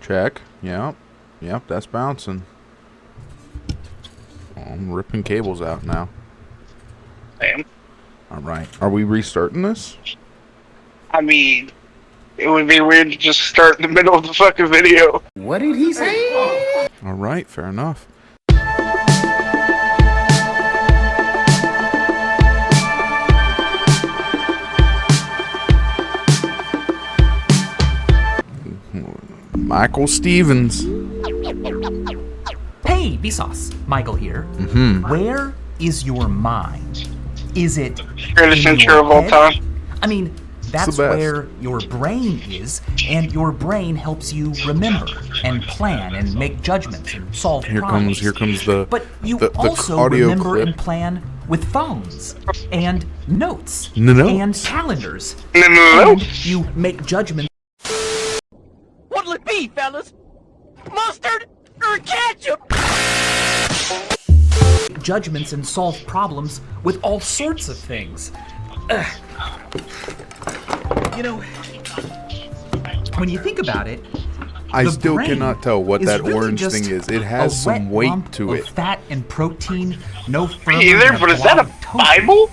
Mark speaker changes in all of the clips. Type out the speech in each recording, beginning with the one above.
Speaker 1: Check. Yep. Yep, that's bouncing. I'm ripping cables out now.
Speaker 2: Damn.
Speaker 1: Alright. Are we restarting this?
Speaker 2: I mean, it would be weird to just start in the middle of the fucking video.
Speaker 3: What did he say?
Speaker 1: Alright, fair enough. Michael Stevens.
Speaker 4: Hey, Vsauce. Michael here. Where is your mind? Is it
Speaker 2: Greatest
Speaker 4: in
Speaker 2: intro
Speaker 4: your
Speaker 2: of all
Speaker 4: head?
Speaker 2: time.
Speaker 4: I mean, that's
Speaker 1: the best.
Speaker 4: where your brain is, and your brain helps you remember and plan and make judgments and solve problems.
Speaker 1: Here comes the
Speaker 4: But you
Speaker 1: the
Speaker 4: also
Speaker 1: audio
Speaker 4: remember
Speaker 1: clip.
Speaker 4: and plan with phones and notes
Speaker 1: Notes.
Speaker 4: and calendars.
Speaker 2: No.
Speaker 4: And you make judgments.
Speaker 5: What'll it be, fellas? Mustard or ketchup?
Speaker 4: Judgments and solve problems with all sorts of things. You know, when you think about it,
Speaker 1: I
Speaker 4: the
Speaker 1: still
Speaker 4: brain
Speaker 1: cannot tell what
Speaker 4: is
Speaker 1: that
Speaker 4: really
Speaker 1: orange
Speaker 4: just
Speaker 1: thing is. It
Speaker 4: a
Speaker 1: has some
Speaker 4: wet
Speaker 1: weight
Speaker 4: lump
Speaker 1: to
Speaker 4: of
Speaker 1: it.
Speaker 4: fat and protein, no firmer
Speaker 2: Either,
Speaker 4: than a
Speaker 2: but is that
Speaker 4: blob
Speaker 2: a
Speaker 4: of tofu.
Speaker 2: Bible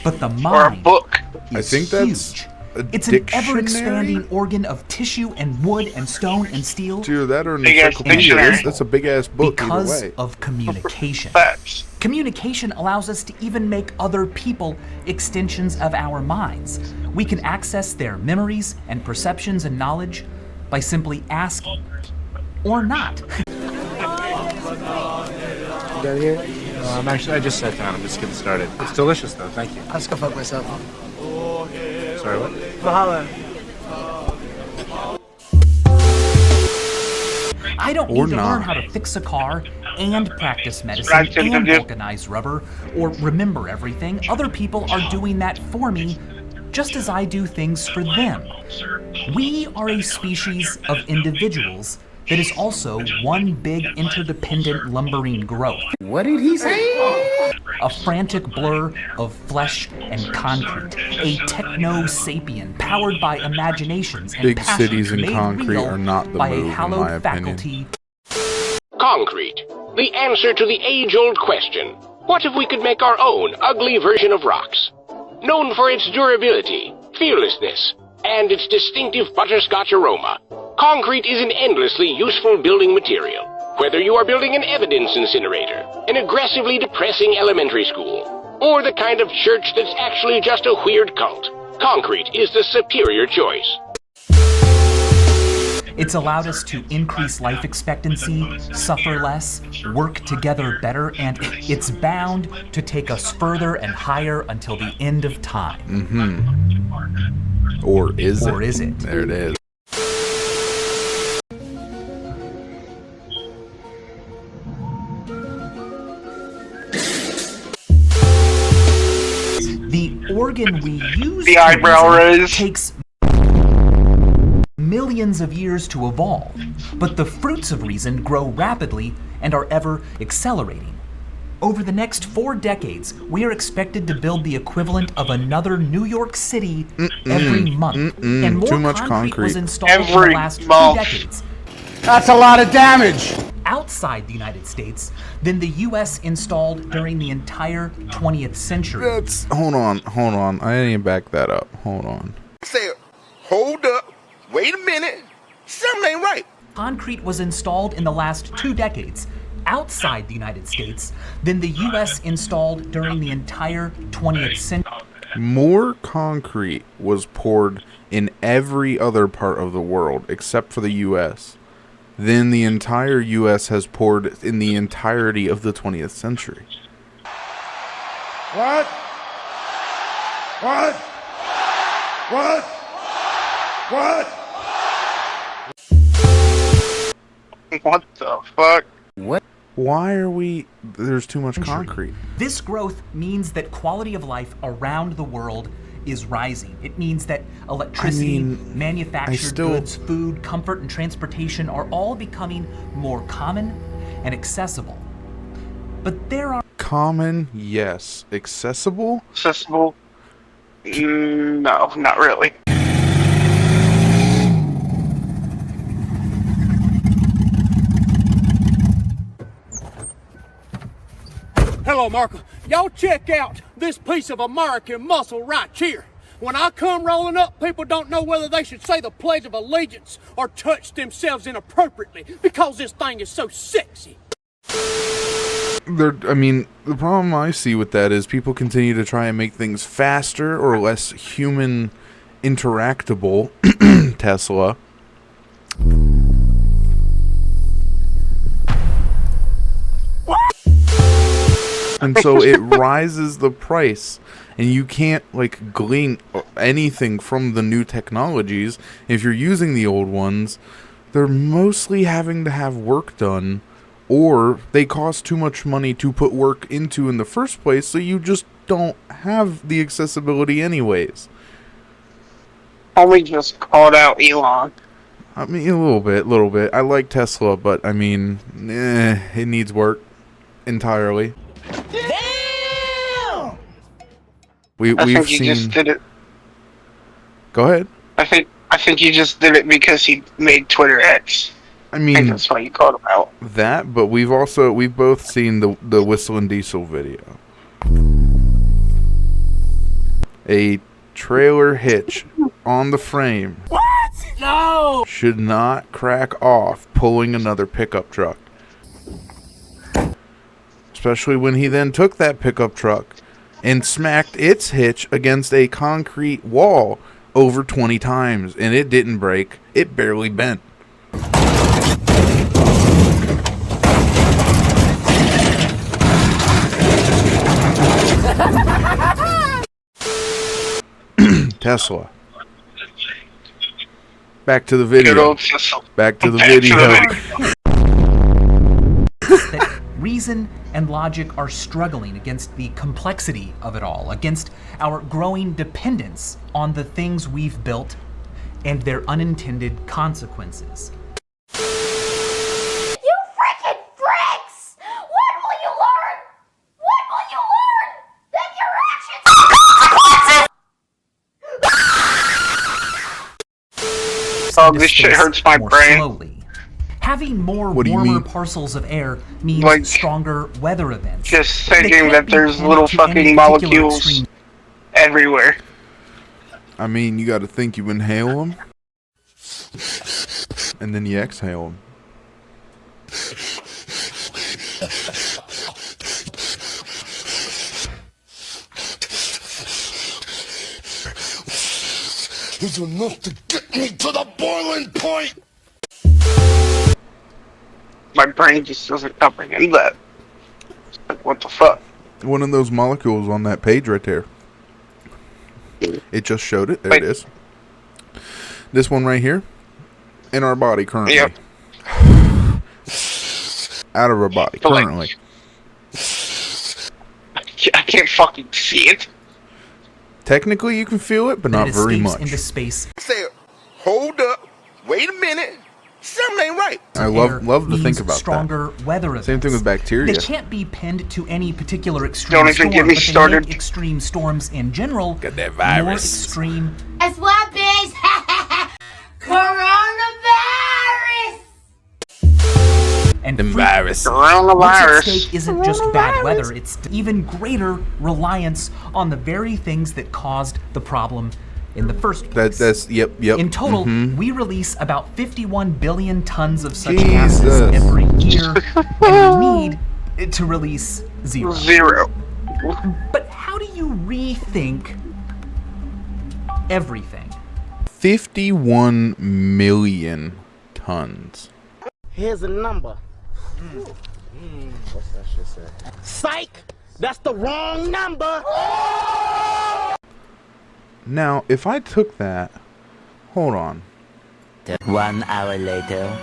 Speaker 4: But the
Speaker 2: or a
Speaker 4: mind
Speaker 2: book?
Speaker 1: I
Speaker 4: is
Speaker 1: think that's
Speaker 4: huge.
Speaker 1: a
Speaker 4: It's an
Speaker 1: dictionary?
Speaker 4: ever-expanding organ of tissue and wood and stone and steel
Speaker 1: Dude, that or an
Speaker 2: Big ass
Speaker 1: encyclopedia.
Speaker 2: dictionary.
Speaker 1: That's a big ass book either
Speaker 4: because
Speaker 1: way.
Speaker 4: of communication.
Speaker 2: Facts.
Speaker 4: Communication allows us to even make other people extensions of our minds. We can access their memories and perceptions and knowledge by simply asking or not.
Speaker 3: Down here?
Speaker 6: I just sat down. I'm just getting started. It's delicious, though. Thank you.
Speaker 3: I'll just go fuck myself.
Speaker 6: Sorry, what?
Speaker 3: Mahalo.
Speaker 4: I don't
Speaker 1: Or
Speaker 4: need to
Speaker 1: not.
Speaker 4: learn how to fix a car and practice medicine
Speaker 2: Right, Tim,
Speaker 4: and
Speaker 2: Tim.
Speaker 4: vulcanize rubber or remember everything. Other people are doing that for me just as I do things for them. We are a species of individuals that is also one big interdependent lumbering growth.
Speaker 3: What did he say?
Speaker 4: A frantic blur of flesh and concrete. A techno-sapien powered by imaginations and
Speaker 1: Big
Speaker 4: passions
Speaker 1: cities and
Speaker 4: made
Speaker 1: concrete
Speaker 4: real
Speaker 1: are not the
Speaker 4: by
Speaker 1: move,
Speaker 4: a
Speaker 1: in
Speaker 4: hallowed
Speaker 1: my opinion.
Speaker 4: faculty.
Speaker 7: Concrete. The answer to the age-old question. What if we could make our own ugly version of rocks? Known for its durability, fearlessness, and its distinctive butterscotch aroma, concrete is an endlessly useful building material. Whether you are building an evidence incinerator, an aggressively depressing elementary school, or the kind of church that's actually just a weird cult, concrete is the superior choice.
Speaker 4: It's allowed us to increase life expectancy, suffer less, work together better, and it's bound to take us further and higher until the end of time.
Speaker 1: Or is it?
Speaker 4: Or is it?
Speaker 1: There it is.
Speaker 4: The organ we use
Speaker 2: The
Speaker 4: to
Speaker 2: eyebrow
Speaker 4: reason
Speaker 2: raise.
Speaker 4: takes millions of years to evolve, but the fruits of reason grow rapidly and are ever accelerating. Over the next 4 decades, we are expected to build the equivalent of another New York City every month. And more
Speaker 1: Too much
Speaker 4: concrete was
Speaker 1: concrete.
Speaker 4: installed in the
Speaker 2: Every
Speaker 4: last 2
Speaker 2: month.
Speaker 4: decades
Speaker 3: That's a lot of damage.
Speaker 4: outside the United States than the US installed during the entire 20th century.
Speaker 1: That's hold on. I didn't back that up. Hold on.
Speaker 8: Say, hold up, wait a minute, something ain't right.
Speaker 4: Concrete was installed in the last 2 decades outside the United States than the US installed during the entire 20th century.
Speaker 1: More concrete was poured in every other part of the world except for the US than the entire US has poured in the entirety of the 20th century.
Speaker 8: What? What? What? What?
Speaker 2: What the fuck?
Speaker 1: Why are we... There's too much concrete.
Speaker 4: This growth means that quality of life around the world is rising. It means that electricity, manufactured goods, food, comfort, and transportation are all becoming more common and accessible. But there are
Speaker 1: Common, yes. Accessible?
Speaker 2: Accessible? No, not really.
Speaker 9: Hello, Marco. Y'all check out this piece of American muscle right here. When I come rolling up, people don't know whether they should say the Pledge of Allegiance or touch themselves inappropriately because this thing is so sexy.
Speaker 1: I mean, the problem I see with that is people continue to try and make things faster or less human interactable. Tesla. And so it rises the price, and you can't like glean anything from the new technologies if you're using the old ones. They're mostly having to have work done, or they cost too much money to put work into in the first place, so you just don't have the accessibility anyways.
Speaker 2: Homie just called out Elon.
Speaker 1: I mean, a little bit. I like Tesla, but I mean, it needs work entirely.
Speaker 5: Damn!
Speaker 1: We've
Speaker 2: think
Speaker 1: seen.
Speaker 2: he just did it.
Speaker 1: Go ahead.
Speaker 2: I think he just did it because he made Twitter X.
Speaker 1: I
Speaker 2: I
Speaker 1: mean,
Speaker 2: think that's why you called him out.
Speaker 1: that, but we've both seen the Whistle and Diesel video. A trailer hitch on the frame.
Speaker 5: What? No!
Speaker 1: Should not crack off pulling another pickup truck. Especially when he then took that pickup truck and smacked its hitch against a concrete wall over 20 times, and it didn't break. It barely bent. Tesla. Back to the
Speaker 2: Good
Speaker 1: video.
Speaker 2: old Tesla.
Speaker 1: Back to the
Speaker 2: Back to
Speaker 1: video.
Speaker 4: That reason and logic are struggling against the complexity of it all, against our growing dependence on the things we've built and their unintended consequences.
Speaker 10: You freaking freaks! When will you learn? When will you learn that your actions have consequences?
Speaker 2: Oh, this shit hurts my
Speaker 4: more
Speaker 2: brain.
Speaker 4: Slowly. Having more
Speaker 1: What do you
Speaker 4: warmer
Speaker 1: mean?
Speaker 4: parcels of air means
Speaker 2: Like,
Speaker 4: stronger weather events.
Speaker 2: Just
Speaker 4: They
Speaker 2: thinking
Speaker 4: can't
Speaker 2: that
Speaker 4: be
Speaker 2: there's
Speaker 4: pinned
Speaker 2: little
Speaker 4: to any
Speaker 2: fucking
Speaker 4: particular
Speaker 2: molecules
Speaker 4: extreme.
Speaker 2: everywhere.
Speaker 1: I mean, you got to think you inhale them, and then you exhale them.
Speaker 8: It's enough to get me to the boiling point.
Speaker 2: My brain just doesn't comprehend that. Like, what the fuck?
Speaker 1: One of those molecules on that page right there. It just showed it. There
Speaker 2: Wait.
Speaker 1: it is. This one right here. In our body currently.
Speaker 2: Yep.
Speaker 1: Out of our body
Speaker 2: But, like,
Speaker 1: currently.
Speaker 2: I can't fucking see it.
Speaker 1: Technically, you can feel it, but
Speaker 4: that
Speaker 1: not very
Speaker 4: escapes
Speaker 1: much.
Speaker 4: into space.
Speaker 8: Say, hold up, wait a minute. Something ain't right.
Speaker 1: I
Speaker 4: Air
Speaker 1: love to think
Speaker 4: means
Speaker 1: about
Speaker 4: stronger weather events.
Speaker 1: Same thing with bacteria.
Speaker 4: They can't be pinned to any particular extreme
Speaker 2: Don't even
Speaker 4: storm,
Speaker 2: get me
Speaker 4: but they
Speaker 2: started.
Speaker 4: make extreme storms in general
Speaker 1: Got that
Speaker 4: more
Speaker 1: virus.
Speaker 4: extreme.
Speaker 10: That's what, bitch? Coronavirus!
Speaker 4: And
Speaker 1: Them
Speaker 4: frequent.
Speaker 1: viruses.
Speaker 4: What's at
Speaker 2: Coronavirus.
Speaker 4: stake isn't just bad weather, it's even greater reliance on the very things that caused the problem in the first place.
Speaker 1: That's yep.
Speaker 4: In total, we release about 51 billion tons of such
Speaker 1: Jesus.
Speaker 4: gases every year, and we need to release zero.
Speaker 2: Zero.
Speaker 4: But how do you rethink everything?
Speaker 1: 51 million tons.
Speaker 5: Here's a number. What's that shit say? Psych! That's the wrong number!
Speaker 1: Now, if I took that, hold on.
Speaker 5: 1 hour later.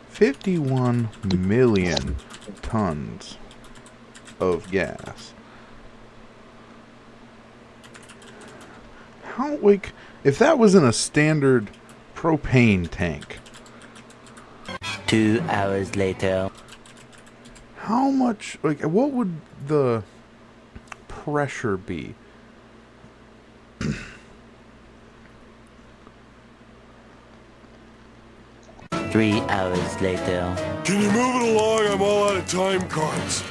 Speaker 1: 51 million tons of gas. How, like, if that was in a standard propane tank,
Speaker 5: 2 hours later.
Speaker 1: how much, like, what would the pressure be?
Speaker 5: 3 hours later.
Speaker 8: Can you move it along? I'm all out of time cards.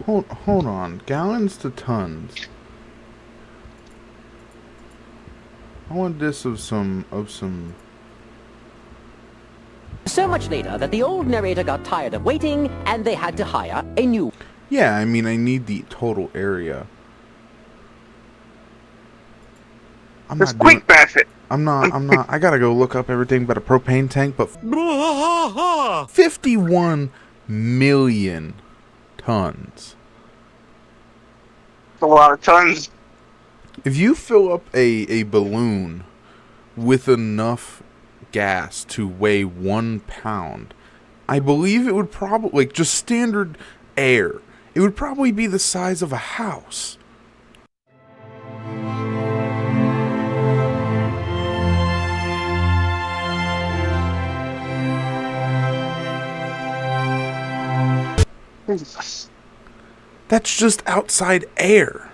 Speaker 1: Hold on. Gallons to tons. I want this of some.
Speaker 5: So much later that the old narrator got tired of waiting and they had to hire a new.
Speaker 1: Yeah, I mean, I need the total area.
Speaker 2: Just quick method.
Speaker 1: I'm not. I gotta go look up everything but a propane tank, but 51 million tons.
Speaker 2: That's a lot of tons.
Speaker 1: If you fill up a balloon with enough gas to weigh 1 pound, I believe it would probably, like, just standard air, it would probably be the size of a house. That's just outside air.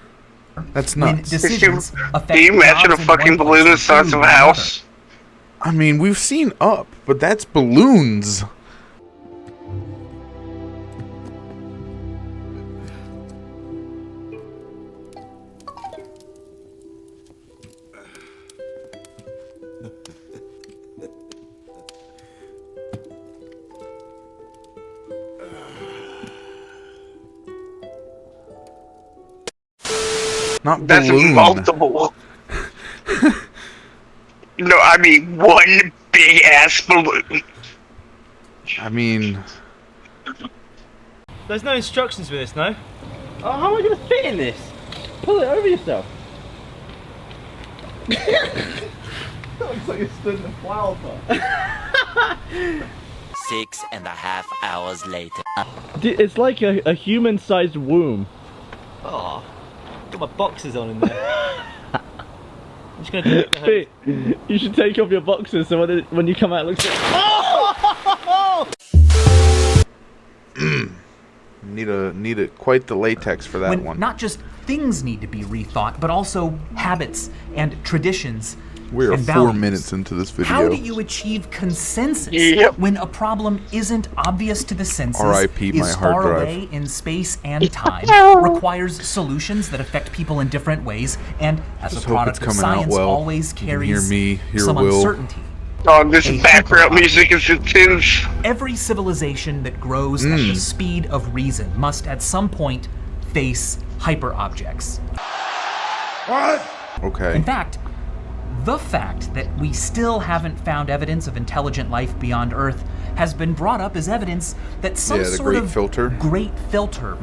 Speaker 1: That's nuts.
Speaker 4: Decisions
Speaker 2: Can you imagine a fucking balloon the size of a house?
Speaker 1: I mean, we've seen Up, but that's balloons. Not
Speaker 2: That's
Speaker 1: balloon.
Speaker 2: multiple. No, I mean one big ass balloon.
Speaker 1: I mean,
Speaker 11: there's no instructions with this, no? Oh, how am I going to fit in this? Pull it over yourself. Looks like you stood in a flower pot.
Speaker 5: 6.5 hours later.
Speaker 11: It's like a human-sized womb. Oh, got my boxers on in there. I'm just gonna do it. You should take off your boxers so when you come out it looks like... Oh!
Speaker 1: need a quite the latex for that one.
Speaker 4: Not just things need to be rethought, but also habits and traditions.
Speaker 1: We are
Speaker 4: and
Speaker 1: 4
Speaker 4: values.
Speaker 1: minutes into this video.
Speaker 4: How do you achieve consensus when a problem isn't obvious to the senses,
Speaker 1: R.I.P. my
Speaker 4: is
Speaker 1: hard
Speaker 4: far
Speaker 1: drive.
Speaker 4: away in space and time, requires solutions that affect people in different ways, and as
Speaker 1: Just
Speaker 4: a
Speaker 1: hope
Speaker 4: product
Speaker 1: it's
Speaker 4: of
Speaker 1: coming out
Speaker 4: science
Speaker 1: well.
Speaker 4: always
Speaker 1: You can
Speaker 4: carries
Speaker 1: hear me, hear
Speaker 4: some
Speaker 1: Will.
Speaker 4: uncertainty?
Speaker 2: Oh, this background music is intense.
Speaker 4: Every civilization that grows at the speed of reason must at some point face hyperobjects.
Speaker 1: What? Okay.
Speaker 4: In fact, the fact that we still haven't found evidence of intelligent life beyond Earth has been brought up as evidence that some
Speaker 1: the
Speaker 4: sort
Speaker 1: great
Speaker 4: of
Speaker 1: filter.
Speaker 4: great filter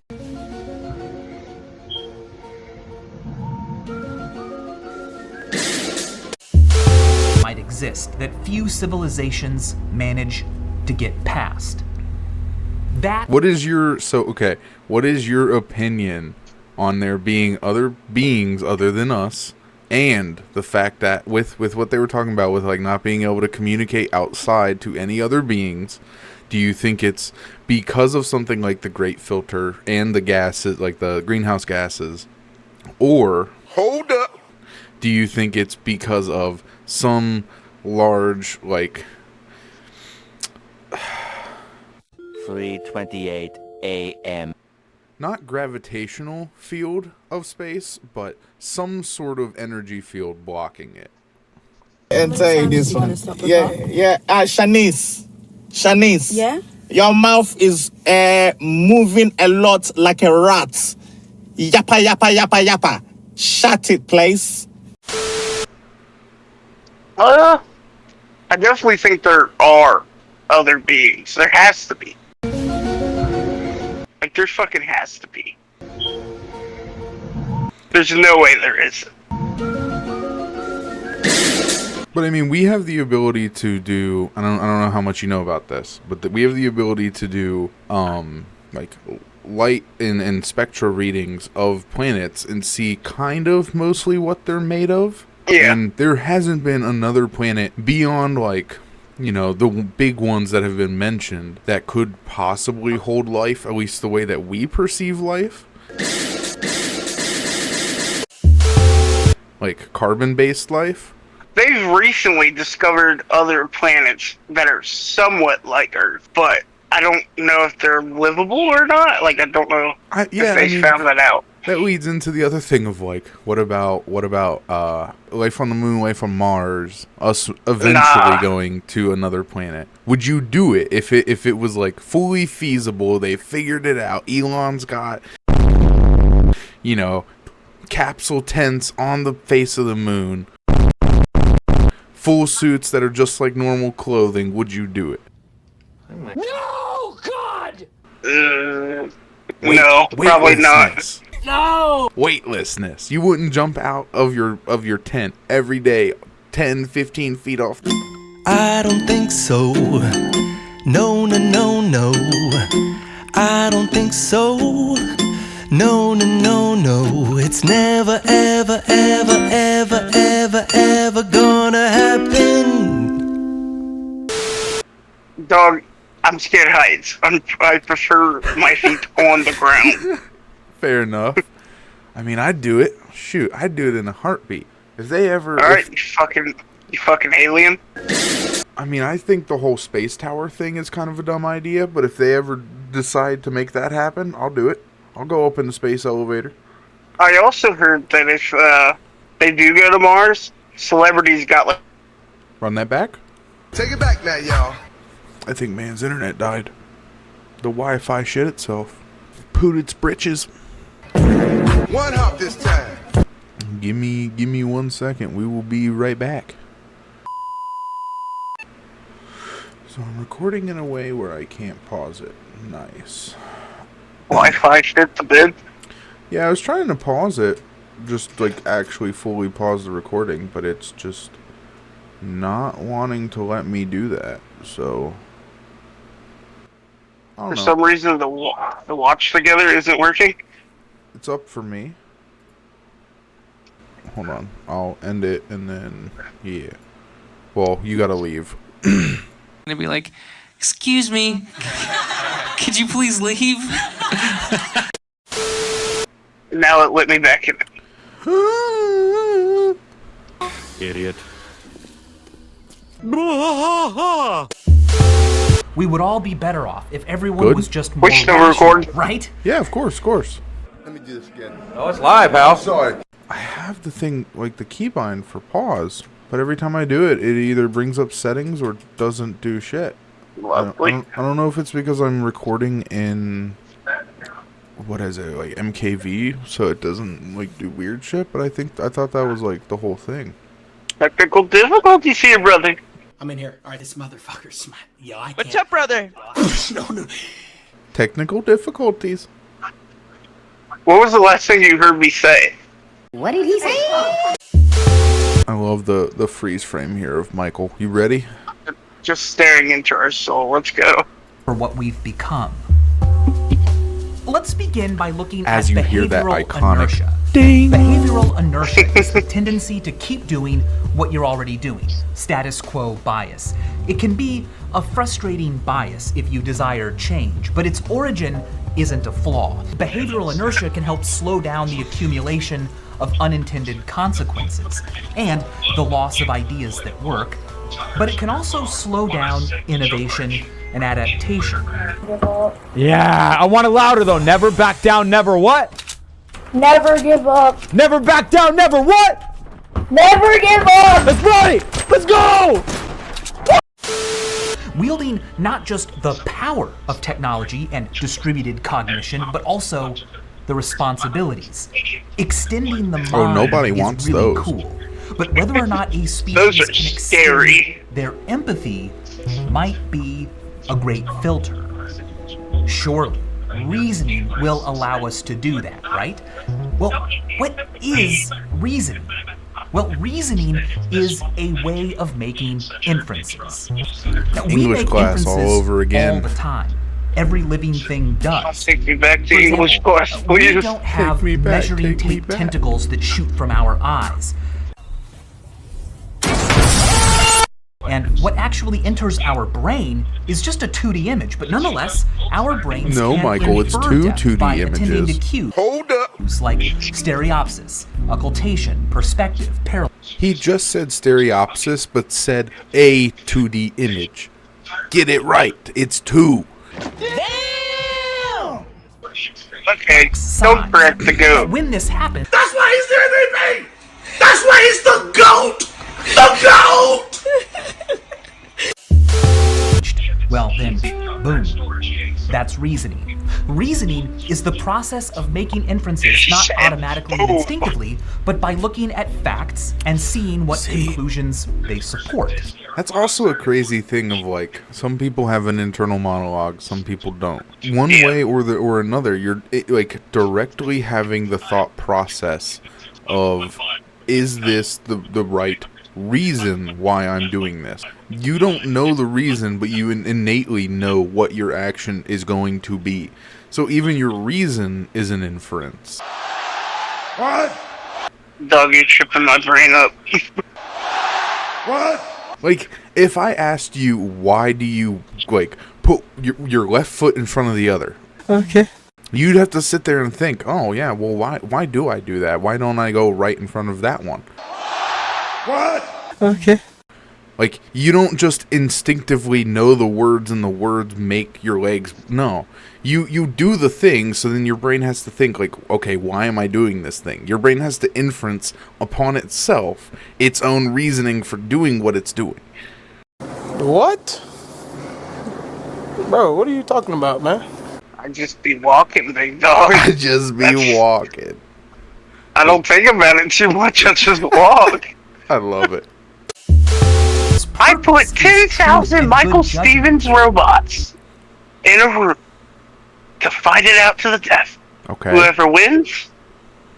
Speaker 4: might exist that few civilizations manage to get past.
Speaker 1: What is your opinion on there being other beings other than us, and the fact that with what they were talking about with, like, not being able to communicate outside to any other beings, do you think it's because of something like the great filter and the gases, like the greenhouse gases, or
Speaker 8: hold up,
Speaker 1: do you think it's because of some large, like,
Speaker 5: 3:28 a.m.
Speaker 1: not gravitational field of space, but some sort of energy field blocking it?
Speaker 12: And tell you this one. Yeah. Shanice.
Speaker 13: Yeah?
Speaker 12: Your mouth is moving a lot like a rat. Yappa, yappa, yappa, yappa. Shut it, please.
Speaker 2: I definitely think there are other beings. There has to be. Like, there fucking has to be. There's no way there isn't.
Speaker 1: But I mean, we have the ability to do, I don't know how much you know about this, but we have the ability to do like light and spectra readings of planets and see kind of mostly what they're made of.
Speaker 2: Yeah.
Speaker 1: And there hasn't been another planet beyond, like, you know, the big ones that have been mentioned that could possibly hold life, at least the way that we perceive life. Like carbon-based life.
Speaker 2: They've recently discovered other planets that are somewhat like Earth, but I don't know if they're livable or not. Like, I don't know if they found that out.
Speaker 1: That leads into the other thing of like, what about life on the moon, life on Mars, us eventually going to another planet? Would you do it if it was like fully feasible? They figured it out. Elon's got, you know, capsule tents on the face of the moon, full suits that are just like normal clothing. Would you do it?
Speaker 9: No, God!
Speaker 2: No, probably not.
Speaker 9: No!
Speaker 1: Weightlessness. You wouldn't jump out of your tent every day 10, 15 feet off.
Speaker 13: I don't think so. No, no, no, no. I don't think so. No, no, no, no. It's never, ever, ever, ever, ever, ever gonna happen.
Speaker 2: Dog, I'm scared of heights. I prefer my feet on the ground.
Speaker 1: Fair enough. I mean, I'd do it. Shoot, I'd do it in a heartbeat. If they ever...
Speaker 2: Alright, you fucking alien.
Speaker 1: I mean, I think the whole space tower thing is kind of a dumb idea, but if they ever decide to make that happen, I'll do it. I'll go up in the space elevator.
Speaker 2: I also heard that if they do go to Mars, celebrities got like...
Speaker 1: Run that back?
Speaker 8: Take it back now, y'all.
Speaker 1: I think man's internet died. The Wi-Fi shit itself. Poot its britches.
Speaker 8: One hop this time.
Speaker 1: Give me 1 second. We will be right back. So I'm recording in a way where I can't pause it. Nice.
Speaker 2: Wi-Fi shit the bid?
Speaker 1: Yeah, I was trying to pause it. Just like actually fully pause the recording, but it's just not wanting to let me do that. So
Speaker 2: For some reason, the watch together isn't working.
Speaker 1: It's up for me. Hold on. I'll end it and then, yeah. Well, you gotta leave.
Speaker 14: Gonna be like, excuse me, could you please leave?
Speaker 2: Now it let me back in.
Speaker 6: Idiot.
Speaker 4: We would all be better off if everyone was just more
Speaker 2: We're still
Speaker 4: rational,
Speaker 2: recording.
Speaker 4: right?
Speaker 1: Yeah, of course, of course.
Speaker 8: Let me do this again.
Speaker 6: Oh, it's live, pal.
Speaker 8: Sorry.
Speaker 1: I have the thing, like the keybind for pause, but every time I do it, it either brings up settings or doesn't do shit.
Speaker 2: Lovely.
Speaker 1: I don't know if it's because I'm recording in, what is it, like MKV, so it doesn't like do weird shit, but I thought that was like the whole thing.
Speaker 2: Technical difficulties here, brother.
Speaker 3: I'm in here. All right, this motherfucker's smart. Yo, I can't.
Speaker 15: What's up, brother?
Speaker 3: No.
Speaker 1: Technical difficulties.
Speaker 2: What was the last thing you heard me say?
Speaker 10: What did he say?
Speaker 1: I love the freeze frame here of Michael. You ready?
Speaker 2: Just staring into our soul. Let's go.
Speaker 4: For what we've become. Let's begin by looking
Speaker 1: As
Speaker 4: at
Speaker 1: you hear that
Speaker 4: behavioral
Speaker 1: iconic
Speaker 4: inertia.
Speaker 1: ding.
Speaker 4: Behavioral inertia is the tendency to keep doing what you're already doing. Status quo bias. It can be a frustrating bias if you desire change, but its origin isn't a flaw. Behavioral inertia can help slow down the accumulation of unintended consequences and the loss of ideas that work, but it can also slow down innovation and adaptation.
Speaker 11: Yeah, I want it louder though. Never back down, never what?
Speaker 10: Never give up.
Speaker 11: Never back down, never what?
Speaker 10: Never give up.
Speaker 11: Let's run! Let's go!
Speaker 4: Wielding not just the power of technology and distributed cognition, but also the responsibilities. Extending the mind
Speaker 1: nobody
Speaker 4: is
Speaker 1: wants
Speaker 4: really
Speaker 1: those.
Speaker 4: cool. But whether or not a species
Speaker 2: Those are
Speaker 4: can
Speaker 2: scary.
Speaker 4: extend their empathy might be a great filter. Surely, reasoning will allow us to do that, right? Well, what is reasoning? Well, reasoning is a way of making inferences. Now, we
Speaker 1: English
Speaker 4: make
Speaker 1: class all
Speaker 4: inferences
Speaker 1: over again.
Speaker 4: all the time. Every living thing does.
Speaker 2: Take me back to
Speaker 4: For example,
Speaker 2: English class,
Speaker 4: we
Speaker 2: please.
Speaker 4: don't have
Speaker 1: Take me back,
Speaker 4: measuring
Speaker 1: take me
Speaker 4: tape
Speaker 1: back.
Speaker 4: tentacles that shoot from our eyes. And what actually enters our brain is just a 2D image, but nonetheless, our brains
Speaker 1: No,
Speaker 4: can
Speaker 1: Michael, it's
Speaker 4: infer
Speaker 1: two
Speaker 4: depth
Speaker 1: 2D
Speaker 4: by attending
Speaker 1: images.
Speaker 4: to cues
Speaker 8: Hold up.
Speaker 4: like stereopsis, occultation, perspective, parallel.
Speaker 1: He just said stereopsis, but said a 2D image. Get it right. It's 2.
Speaker 10: Damn!
Speaker 2: Okay, don't correct the goat.
Speaker 4: When this happens,
Speaker 10: That's why he's the MVP! That's why he's the GOAT! The GOAT!
Speaker 4: well then, boom. That's reasoning. Reasoning is the process of making inferences not automatically and instinctively, but by looking at facts and seeing what conclusions they support.
Speaker 1: That's also a crazy thing of like, some people have an internal monologue, some people don't. One way or another, you're like directly having the thought process of, is this the right reason why I'm doing this? You don't know the reason, but you innately know what your action is going to be. So even your reason is an inference.
Speaker 2: What? Dog, you're tripping my brain up.
Speaker 1: What? Like, if I asked you, why do you, like, put your left foot in front of the other?
Speaker 11: Okay.
Speaker 1: You'd have to sit there and think, oh, yeah, well, why do I do that? Why don't I go right in front of that one? What?
Speaker 11: Okay.
Speaker 1: Like, you don't just instinctively know the words and the words make your legs. No. You do the thing, so then your brain has to think, like, okay, why am I doing this thing? Your brain has to inference upon itself its own reasoning for doing what it's doing.
Speaker 15: What? Bro, what are you talking about, man?
Speaker 2: I just be walking, big dog.
Speaker 1: I just be walking.
Speaker 2: I don't think about it too much, I just walk.
Speaker 1: I love it.
Speaker 2: I put 10,000 Michael Stevens robots in a room to fight it out to the death.
Speaker 1: Okay.
Speaker 2: Whoever wins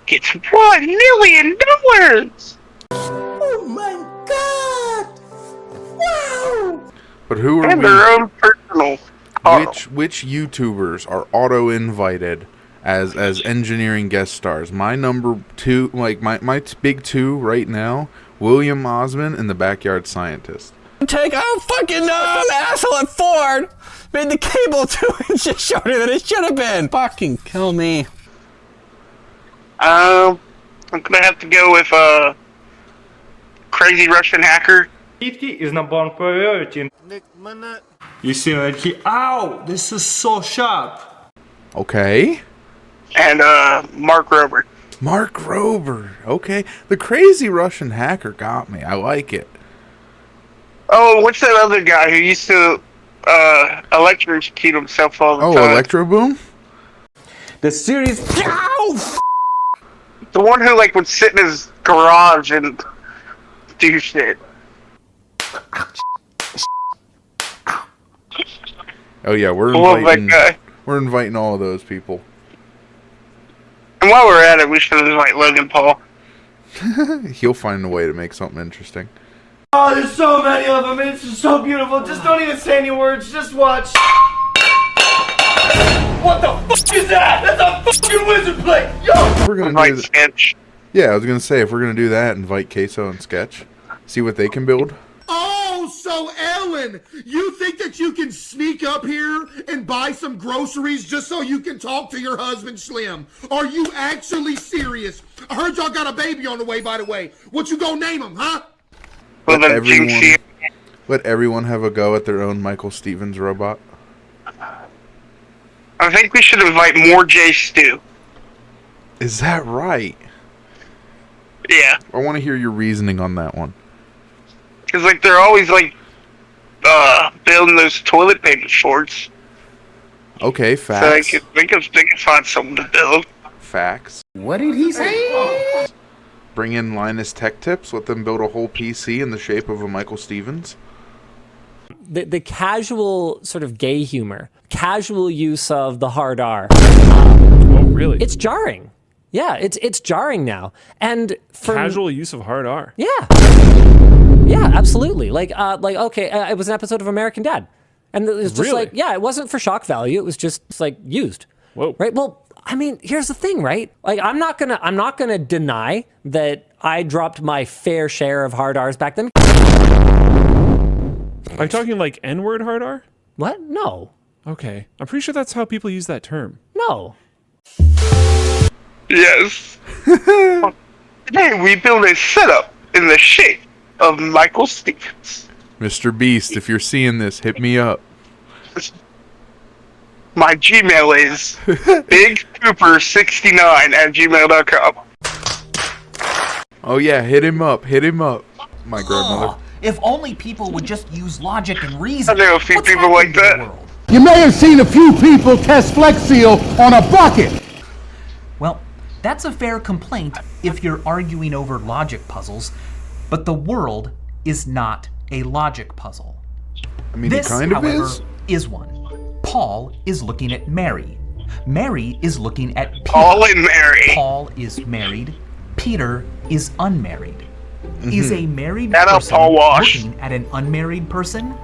Speaker 2: gets $1 million.
Speaker 10: Oh my god! Wow!
Speaker 1: But who are
Speaker 2: And
Speaker 1: we?
Speaker 2: their own personal car.
Speaker 1: Which YouTubers are auto-invited as engineering guest stars? My number two, like my big two right now, William Osmond and the Backyard Scientist.
Speaker 15: Take out fucking asshole at Ford made the cable 2 inches shorter than it should have been. Fucking kill me.
Speaker 2: I'm gonna have to go with crazy Russian hacker.
Speaker 16: Safety is number one priority. You see like he ow! This is so sharp.
Speaker 1: Okay.
Speaker 2: And Mark Rober.
Speaker 1: Mark Rober. Okay. The crazy Russian hacker got me. I like it.
Speaker 2: Oh, what's that other guy who used to electrocute himself all the time?
Speaker 1: Oh, Electro Boom?
Speaker 15: The series. Ow!
Speaker 2: The one who like would sit in his garage and do shit.
Speaker 1: Oh yeah, we're inviting all of those people.
Speaker 2: And while we're at it, we should invite Logan Paul.
Speaker 1: He'll find a way to make something interesting.
Speaker 16: Oh, there's so many of them, and it's just so beautiful. Just don't even say any words, just watch. What the fuck is that? That's a fucking wizard play! Yo!
Speaker 1: We're gonna do
Speaker 2: Sketch.
Speaker 1: Yeah, I was gonna say, if we're gonna do that, invite Queso and Sketch. See what they can build.
Speaker 17: Oh, so Ellen, you think that you can sneak up here and buy some groceries just so you can talk to your husband, Slim? Are you actually serious? I heard y'all got a baby on the way, by the way. What you gonna name him, huh?
Speaker 1: Let everyone have a go at their own Michael Stevens robot.
Speaker 2: I think we should invite more Jay Stu.
Speaker 1: Is that right?
Speaker 2: Yeah.
Speaker 1: I want to hear your reasoning on that one.
Speaker 2: Because like they're always like building those toilet paper shorts.
Speaker 1: Okay,
Speaker 2: So
Speaker 1: facts.
Speaker 2: they could find something to build.
Speaker 1: Facts.
Speaker 17: What did he say?
Speaker 1: Bring in Linus Tech Tips. Let them build a whole PC in the shape of a Michael Stevens.
Speaker 18: The casual sort of gay humor, casual use of the hard R.
Speaker 19: Oh, really?
Speaker 18: It's jarring. Yeah, it's jarring now. And for
Speaker 19: Casual use of hard R.
Speaker 18: Yeah. Yeah, absolutely. Like okay, it was an episode of American Dad. And it was just
Speaker 19: Really?
Speaker 18: like, yeah, it wasn't for shock value. It was just like used.
Speaker 19: Whoa.
Speaker 18: Right? Well, I mean, here's the thing, right? Like I'm not gonna deny that I dropped my fair share of hard R's back then.
Speaker 19: Are you talking like N-word hard R?
Speaker 18: What? No.
Speaker 19: Okay. I'm pretty sure that's how people use that term.
Speaker 18: No.
Speaker 2: Yes. Today we build a setup in the shape of Michael Stevens.
Speaker 1: Mr. Beast, if you're seeing this, hit me up.
Speaker 2: My Gmail is bigcooper69@gmail.com.
Speaker 1: Oh yeah, hit him up. My grandmother.
Speaker 4: If only people would just use logic and reason.
Speaker 2: I know a few people like that.
Speaker 17: You may have seen a few people test Flex Seal on a bucket.
Speaker 4: Well, that's a fair complaint if you're arguing over logic puzzles, but the world is not a logic puzzle.
Speaker 1: I mean,
Speaker 4: This,
Speaker 1: it kind of
Speaker 4: however,
Speaker 1: is.
Speaker 4: one. Paul is looking at Mary. Mary is looking at Peter.
Speaker 2: Paul and Mary.
Speaker 4: Paul is married. Peter is unmarried. Is a married
Speaker 2: Shout out
Speaker 4: person
Speaker 2: Paul Walsh.
Speaker 4: looking at an unmarried person?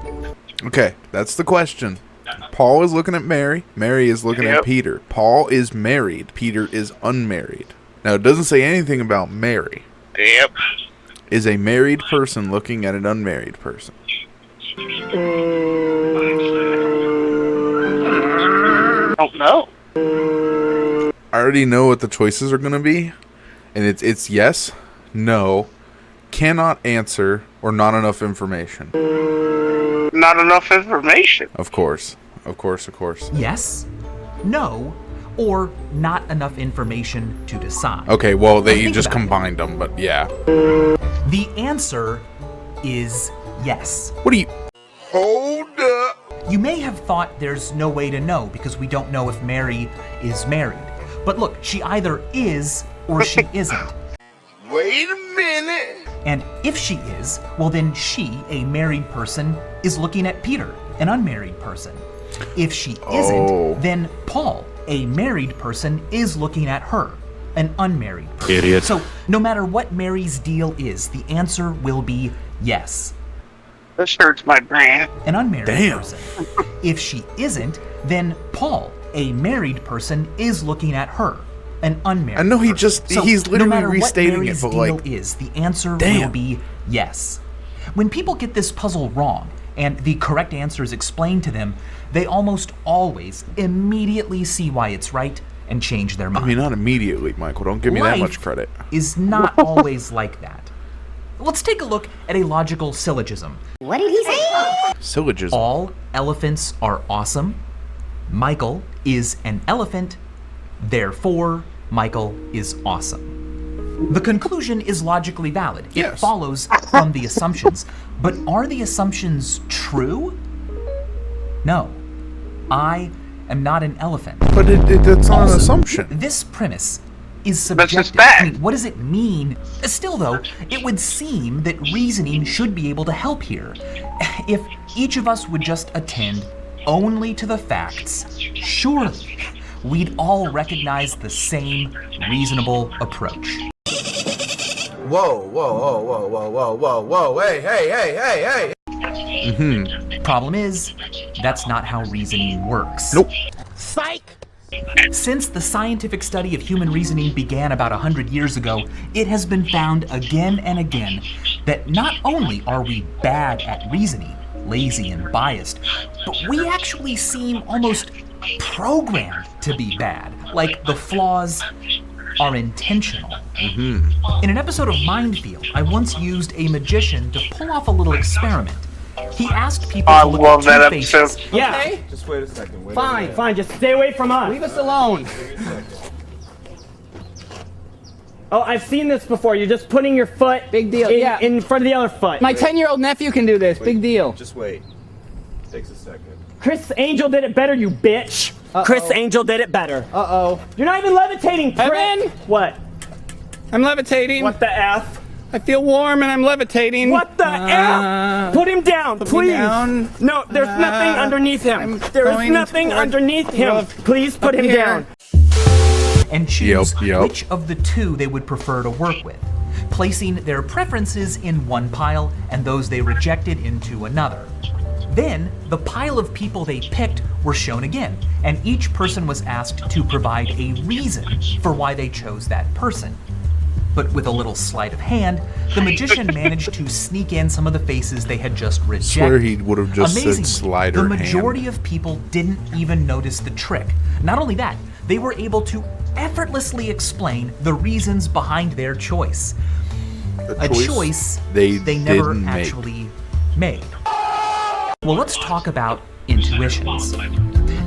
Speaker 1: Okay, that's the question. Paul is looking at Mary. Mary is looking at Peter. Paul is married. Peter is unmarried. Now, it doesn't say anything about Mary.
Speaker 2: Yep.
Speaker 1: Is a married person looking at an unmarried person?
Speaker 2: I don't know.
Speaker 1: I already know what the choices are going to be. And it's yes, no, cannot answer, or not enough information.
Speaker 2: Not enough information.
Speaker 1: Of course.
Speaker 4: Yes, no, or not enough information to decide.
Speaker 1: Okay, well, they
Speaker 4: Think
Speaker 1: just
Speaker 4: about it.
Speaker 1: combined them, but yeah.
Speaker 4: The answer is yes.
Speaker 1: What do you...
Speaker 8: Hold up.
Speaker 4: You may have thought there's no way to know because we don't know if Mary is married. But look, she either is or she isn't.
Speaker 8: Wait a minute.
Speaker 4: And if she is, well then she, a married person, is looking at Peter, an unmarried person. If she isn't, then Paul, a married person, is looking at her, an unmarried person.
Speaker 6: Idiot.
Speaker 4: So no matter what Mary's deal is, the answer will be yes.
Speaker 2: This hurts my brain.
Speaker 4: An unmarried person. If she isn't, then Paul, a married person, is looking at her, an unmarried
Speaker 1: I know he
Speaker 4: person.
Speaker 1: just...
Speaker 4: So
Speaker 1: he's
Speaker 4: no
Speaker 1: literally
Speaker 4: matter
Speaker 1: restating
Speaker 4: what Mary's
Speaker 1: it, but
Speaker 4: deal
Speaker 1: like...
Speaker 4: is, the answer will
Speaker 1: Damn.
Speaker 4: be yes. When people get this puzzle wrong, and the correct answer is explained to them, they almost always immediately see why it's right and change their mind.
Speaker 1: I mean, not immediately, Michael. Don't give me that much credit.
Speaker 4: Is not always like that. Let's take a look at a logical syllogism.
Speaker 10: What did he say?
Speaker 1: Syllogism.
Speaker 4: All elephants are awesome. Michael is an elephant. Therefore, Michael is awesome. The conclusion is logically valid. It follows from the assumptions. But are the assumptions true? No. I am not an elephant.
Speaker 1: But that's not an assumption.
Speaker 4: This premise is subjective. I mean, what does it mean? Still, though, it would seem that reasoning should be able to help here. If each of us would just attend only to the facts, surely we'd all recognize the same reasonable approach.
Speaker 20: Whoa, hey.
Speaker 4: Problem is, that's not how reasoning works.
Speaker 1: Nope.
Speaker 4: Psych! Since the scientific study of human reasoning began about 100 years ago, it has been found again and again that not only are we bad at reasoning, lazy and biased, but we actually seem almost programmed to be bad, like the flaws are intentional. In an episode of Mindfield, I once used a magician to pull off a little experiment. He asked people to look at two faces.
Speaker 9: Yeah.
Speaker 20: Okay. Just wait a second.
Speaker 9: Fine, just stay away from us.
Speaker 20: Leave us alone.
Speaker 9: Oh, I've seen this before. You're just putting your foot
Speaker 20: Big deal.
Speaker 9: in front of the other foot.
Speaker 20: My 10-year-old nephew can do this. Big deal.
Speaker 6: Just wait. Takes a second.
Speaker 9: Chris Angel did it better, you bitch. Chris Angel did it better.
Speaker 20: Uh-oh.
Speaker 9: You're not even levitating, prick.
Speaker 20: Evan?
Speaker 9: What?
Speaker 20: I'm levitating.
Speaker 9: What the F?
Speaker 20: I feel warm and I'm levitating.
Speaker 9: What the F? Put him down, please.
Speaker 20: Down.
Speaker 9: No, there's nothing underneath him. There is
Speaker 20: going
Speaker 9: nothing
Speaker 20: toward-
Speaker 9: underneath him. Please put him
Speaker 20: here.
Speaker 9: down.
Speaker 4: And choose
Speaker 1: Yep.
Speaker 4: which of the two they would prefer to work with, placing their preferences in one pile and those they rejected into another. Then, the pile of people they picked were shown again, and each person was asked to provide a reason for why they chose that person. But with a little sleight of hand, the magician managed to sneak in some of the faces they had just rejected.
Speaker 1: Swear he would have just
Speaker 4: Amazingly,
Speaker 1: said slider
Speaker 4: the majority
Speaker 1: hand.
Speaker 4: of people didn't even notice the trick. Not only that, they were able to effortlessly explain the reasons behind their choice. A choice they never
Speaker 1: didn't make.
Speaker 4: actually made. Well, let's talk about intuitions.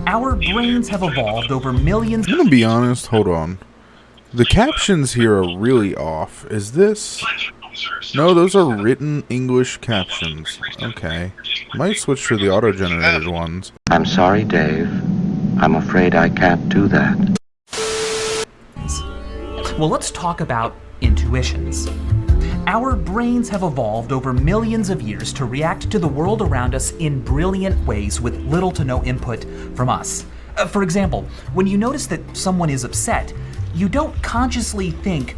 Speaker 4: Our brains have evolved over millions.
Speaker 1: I'm gonna be honest, hold on. The captions here are really off. Is this... No, those are written English captions. Okay. Might switch to the auto-generated ones.
Speaker 21: I'm sorry, Dave. I'm afraid I can't do that.
Speaker 4: Well, let's talk about intuitions. Our brains have evolved over millions of years to react to the world around us in brilliant ways with little to no input from us. For example, when you notice that someone is upset, you don't consciously think,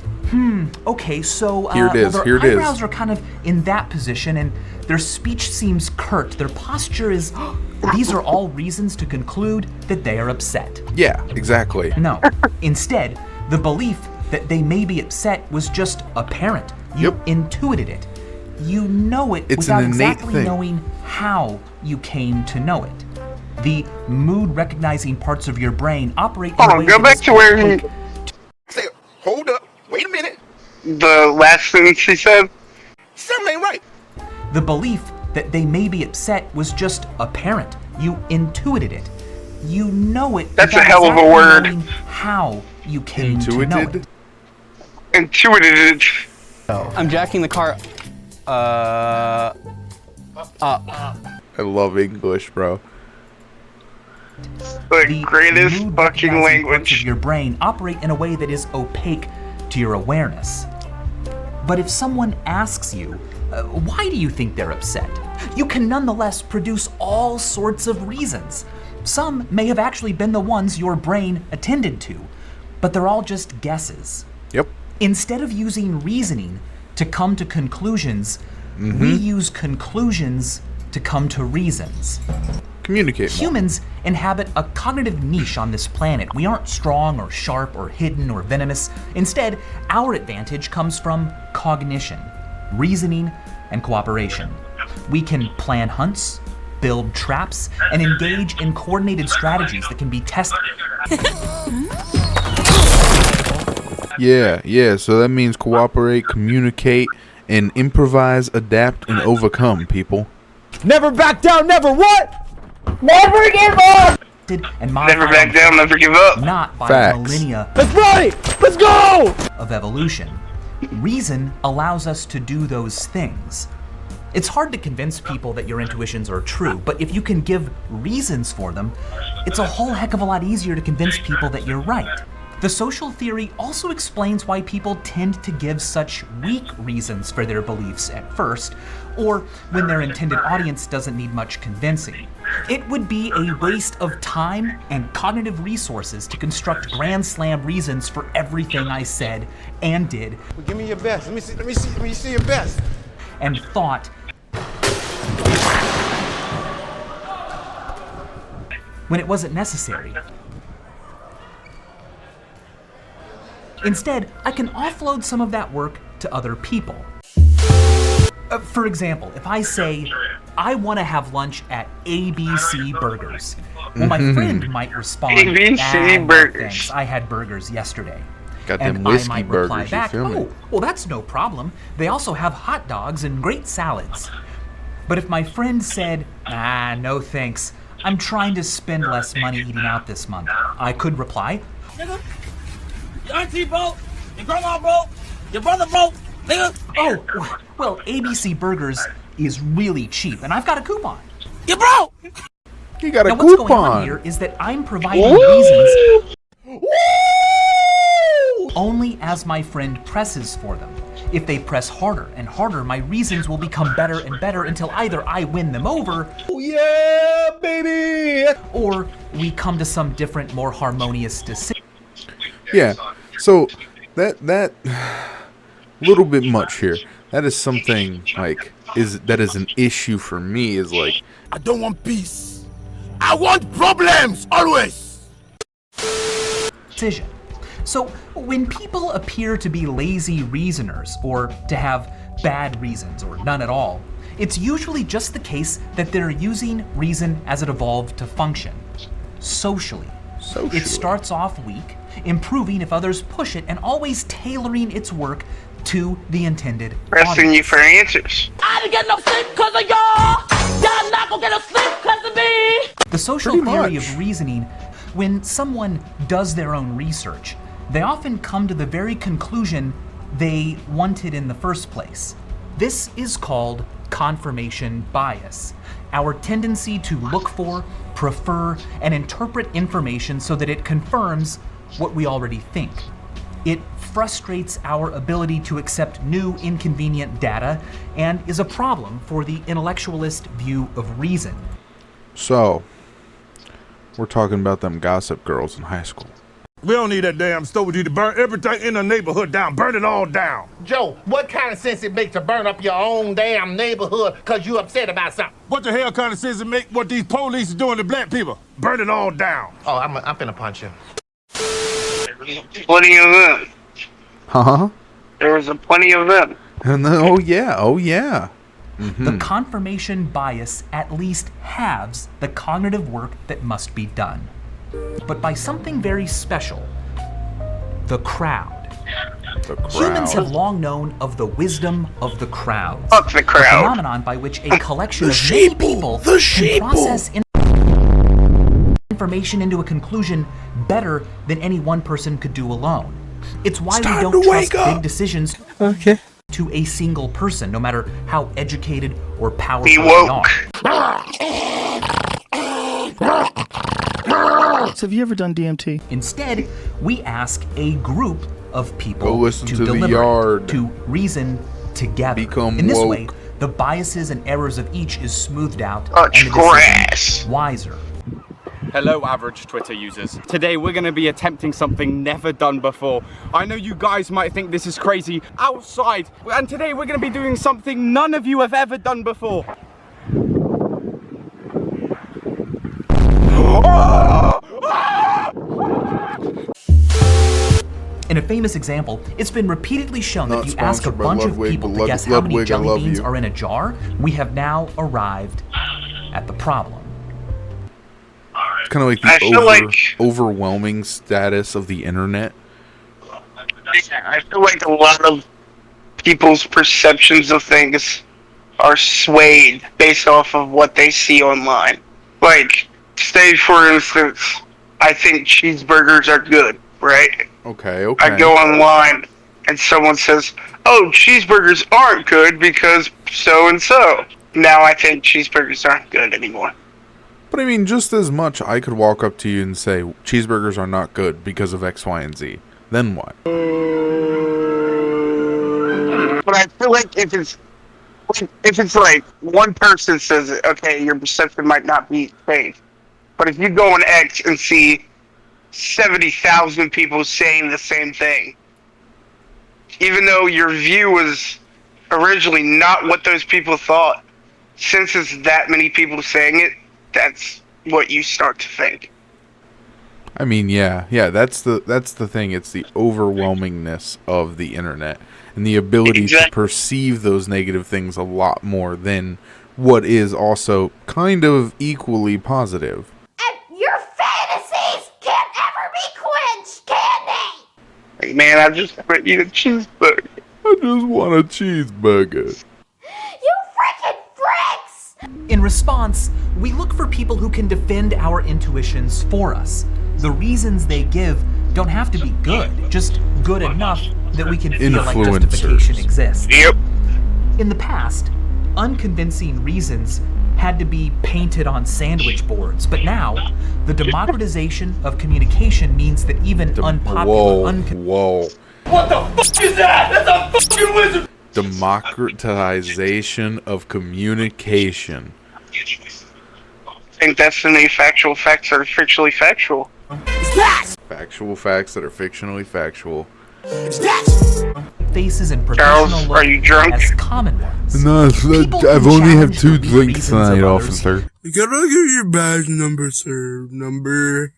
Speaker 4: okay, so
Speaker 1: Here it is,
Speaker 4: their eyebrows are kind of in that position and their speech seems curt, their posture is... These are all reasons to conclude that they are upset.
Speaker 1: Yeah, exactly.
Speaker 4: No. Instead, the belief that they may be upset was just apparent. You intuited it. You know it without exactly knowing how you came to know it. The mood-recognizing parts of your brain operate in ways
Speaker 2: go back to where he...
Speaker 8: Say, hold up. Wait a minute.
Speaker 2: The last sentence he said?
Speaker 8: Something ain't right.
Speaker 4: The belief that they may be upset was just apparent. You intuited it. You know it.
Speaker 2: That's a
Speaker 4: without
Speaker 2: hell of a
Speaker 4: exactly
Speaker 2: word.
Speaker 4: knowing how you came to know it.
Speaker 2: Intuited.
Speaker 20: I'm jacking the car up.
Speaker 1: I love English, bro.
Speaker 2: The greatest fucking language.
Speaker 4: Parts of your brain operate in a way that is opaque to your awareness. But if someone asks you, why do you think they're upset? You can nonetheless produce all sorts of reasons. Some may have actually been the ones your brain attended to, but they're all just guesses.
Speaker 1: Yep.
Speaker 4: Instead of using reasoning to come to conclusions, we use conclusions to come to reasons.
Speaker 1: Communicate more.
Speaker 4: Humans inhabit a cognitive niche on this planet. We aren't strong or sharp or hidden or venomous. Instead, our advantage comes from cognition, reasoning, and cooperation. We can plan hunts, build traps, and engage in coordinated strategies that can be tested.
Speaker 1: Yeah, so that means cooperate, communicate, and improvise, adapt, and overcome, people.
Speaker 9: Never back down, never what?
Speaker 10: Never give up!
Speaker 4: And
Speaker 2: Never back down, never give up.
Speaker 4: Not by
Speaker 1: Facts.
Speaker 4: millennia.
Speaker 9: Let's ride! Let's go!
Speaker 4: Of evolution. Reason allows us to do those things. It's hard to convince people that your intuitions are true, but if you can give reasons for them, it's a whole heck of a lot easier to convince people that you're right. The social theory also explains why people tend to give such weak reasons for their beliefs at first, or when their intended audience doesn't need much convincing. It would be a waste of time and cognitive resources to construct grand slam reasons for everything I said and did.
Speaker 17: Well, give me your best. Let me see your best.
Speaker 4: And thought when it wasn't necessary. Instead, I can offload some of that work to other people. For example, if I say, I want to have lunch at ABC Burgers, well, my friend might respond,
Speaker 2: ABC Burgers.
Speaker 4: Thanks, I had burgers yesterday.
Speaker 1: Got
Speaker 4: And
Speaker 1: them whiskey
Speaker 4: I might reply
Speaker 1: burgers, you
Speaker 4: back,
Speaker 1: feel me?
Speaker 4: oh, well, that's no problem. They also have hot dogs and great salads. But if my friend said, no thanks, I'm trying to spend less money eating out this month, I could reply,
Speaker 9: Nigga, your auntie broke, your grandma broke, your brother broke, nigga.
Speaker 4: oh, well, ABC Burgers is really cheap, and I've got a coupon.
Speaker 9: You broke!
Speaker 1: You got a
Speaker 4: Now, what's going on
Speaker 1: coupon.
Speaker 4: here is that I'm providing reasons only as my friend presses for them. If they press harder and harder, my reasons will become better and better until either I win them over,
Speaker 9: Oh yeah, baby!
Speaker 4: or we come to some different, more harmonious decision.
Speaker 1: Yeah, so that little bit much here. That is something that is an issue for me. Is like,
Speaker 17: I don't want peace. I want problems always.
Speaker 4: Decision. So when people appear to be lazy reasoners or to have bad reasons or none at all, it's usually just the case that they're using reason as it evolved to function. Socially. It starts off weak, improving if others push it, and always tailoring its work to the intended
Speaker 2: Pressing you for answers.
Speaker 9: I didn't get no sleep cause of y'all! Y'all not gonna get no sleep cause of me!
Speaker 4: The social theory of reasoning, when someone does their own research, they often come to the very conclusion they wanted in the first place. This is called confirmation bias, our tendency to look for, prefer, and interpret information so that it confirms what we already think. It frustrates our ability to accept new, inconvenient data and is a problem for the intellectualist view of reason.
Speaker 1: So, we're talking about them gossip girls in high school.
Speaker 8: We don't need that damn stove to burn everything in the neighborhood down. Burn it all down.
Speaker 7: Joe, what kind of sense it make to burn up your own damn neighborhood because you upset about something?
Speaker 8: What the hell kind of sense it make what these police are doing to black people? Burn it all down.
Speaker 7: Oh, I'm finna punch him.
Speaker 2: Plenty of them.
Speaker 1: Huh?
Speaker 2: There was plenty of them.
Speaker 1: And then, oh yeah. Mm-hmm.
Speaker 4: The confirmation bias at least halves the cognitive work that must be done. But by something very special, the crowd. Humans have long known of the wisdom of the crowd.
Speaker 2: Fuck the crowd.
Speaker 4: A phenomenon by which a collection of many people can process information into a conclusion better than any one person could do alone. It's why we don't trust big decisions to a single person, no matter how educated or powerful they are.
Speaker 22: So have you ever done DMT?
Speaker 4: Instead, we ask a group of people
Speaker 1: Go listen to the
Speaker 4: deliberate,
Speaker 1: yard.
Speaker 4: to reason together.
Speaker 1: Become
Speaker 4: In this
Speaker 1: woke.
Speaker 4: way, the biases and errors of each is smoothed out
Speaker 2: Touch
Speaker 4: and the
Speaker 2: grass.
Speaker 4: decision wiser.
Speaker 20: Hello, average Twitter users. Today we're going to be attempting something never done before. I know you guys might think this is crazy outside, and today we're going to be doing something none of you have ever done before.
Speaker 4: In a famous example, it's been repeatedly shown that
Speaker 1: Not
Speaker 4: if you ask a
Speaker 1: sponsored by
Speaker 4: bunch of
Speaker 1: Ludwig,
Speaker 4: people
Speaker 1: but
Speaker 4: to guess how many
Speaker 1: Ludwig, I
Speaker 4: jelly
Speaker 1: love
Speaker 4: beans
Speaker 1: you.
Speaker 4: are in a jar, we have now arrived at the problem.
Speaker 1: It's kind of like
Speaker 2: I feel like
Speaker 1: overwhelming status of the internet.
Speaker 2: I feel like a lot of people's perceptions of things are swayed based off of what they see online. Like, say for instance, I think cheeseburgers are good, right?
Speaker 1: Okay.
Speaker 2: I go online and someone says, "Oh, cheeseburgers aren't good because so and so." Now I think cheeseburgers aren't good anymore.
Speaker 1: But I mean, just as much, I could walk up to you and say, cheeseburgers are not good because of X, Y, and Z. Then what?
Speaker 2: But I feel like if it's like one person says it, okay, your perception might not be safe. But if you go on X and see 70,000 people saying the same thing, even though your view was originally not what those people thought, since it's that many people saying it, that's what you start to think.
Speaker 1: I mean, yeah, that's the thing. It's the overwhelmingness of the internet and the ability to perceive those negative things a lot more than what is also kind of equally positive.
Speaker 10: And your fantasies can't ever be quenched, can they?
Speaker 2: Like, man, I just want to eat a cheeseburger.
Speaker 1: I just want a cheeseburger.
Speaker 10: You freaking freaks!
Speaker 4: In response, we look for people who can defend our intuitions for us. The reasons they give don't have to be good, just good enough that we can feel like justification exists.
Speaker 2: Yep.
Speaker 4: In the past, unconvincing reasons had to be painted on sandwich boards, but now, the democratization of communication means that even unpopular...
Speaker 1: Whoa.
Speaker 9: What the fuck is that? That's a fucking wizard!
Speaker 1: Democratization of communication.
Speaker 2: I think that's the new factual facts that are fictionally factual.
Speaker 1: Factual facts that are fictionally factual.
Speaker 4: Faces and
Speaker 2: Charles,
Speaker 4: professional
Speaker 2: are you drunk?
Speaker 4: as common ones.
Speaker 1: No,
Speaker 4: People
Speaker 1: I've
Speaker 4: who
Speaker 1: only had
Speaker 4: challenge
Speaker 1: 2
Speaker 4: the
Speaker 1: drinks
Speaker 4: reasons
Speaker 1: tonight,
Speaker 4: of others
Speaker 1: officer.
Speaker 23: Can I get your badge number, sir? Number.